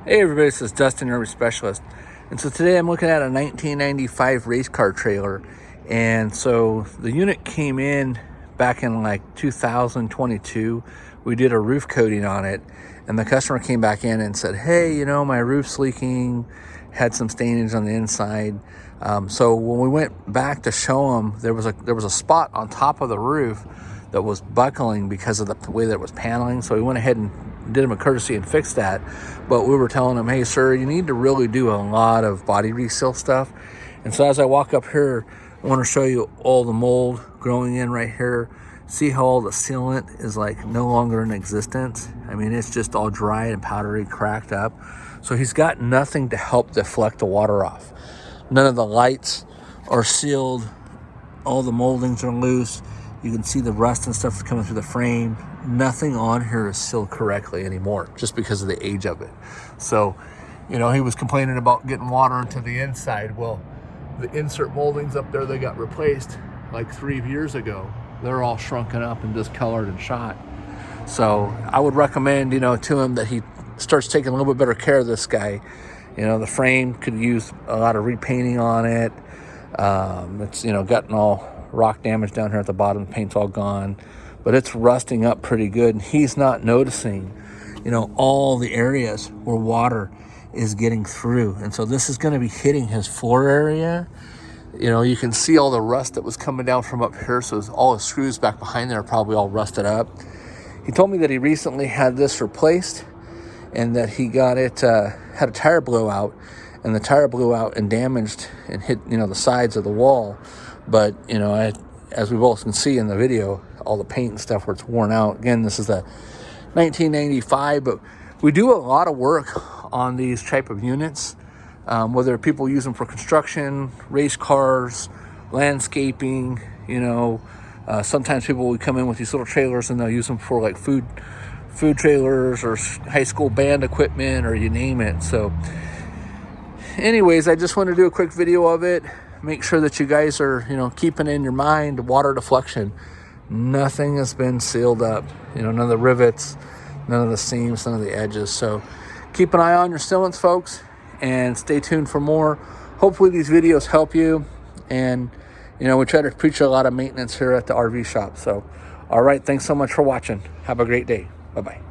Hey everybody, this is Dustin Specialist. And so today I'm looking at a 1995 race car trailer. And so the unit came in back in like 2022. We did a roof coating on it, and the customer came back in and said, hey, you know, my roof's leaking, had some stainage on the inside. So when we went back to show them, there was a spot on top of the roof that was buckling because of the way that it was paneling. So we went ahead and did him a courtesy and fixed that. But we were telling him, hey sir, you need to really do a lot of body reseal stuff. And so as I walk up here, I want to show you all the mold growing in right here. See how all the sealant is like no longer in existence? I mean, it's just all dry and powdery, cracked up. So he's got nothing to help deflect the water off. None of the lights are sealed. All the moldings are loose. You can see the rust and stuff coming through the frame. Nothing on here is sealed correctly anymore, just because of the age of it. So, you know, he was complaining about getting water into the inside. Well, the insert moldings up there, they got replaced like 3 years ago. They're all shrunken up and discolored and shot. So I would recommend, you know, to him that he starts taking a little bit better care of this guy. You know, the frame could use a lot of repainting on it. It's, you know, gotten all rock damage down here at the bottom. The paint's all gone, but it's rusting up pretty good. And he's not noticing, you know, all the areas where water is getting through. And so this is going to be hitting his floor area. You know, you can see all the rust that was coming down from up here. So all his screws back behind there are probably all rusted up. He told me that he recently had this replaced and that he got it, had a tire blowout, and the tire blew out and damaged and hit, you know, the sides of the wall. But, you know, as we both can see in the video, all the paint and stuff where it's worn out. Again, this is the 1995, but we do a lot of work on these type of units, whether people use them for construction, race cars, landscaping. You know, sometimes people will come in with these little trailers and they'll use them for like food trailers or high school band equipment, or you name it. So anyways, I just want to do a quick video of it. Make sure that you guys are, you know, keeping in your mind water deflection. Nothing has been sealed up. You know, none of the rivets, none of the seams, none of the edges. So keep an eye on your sealants, folks, and stay tuned for more. Hopefully these videos help you. And, you know, we try to preach a lot of maintenance here at the RV shop. So, all right, thanks so much for watching. Have a great day. Bye-bye.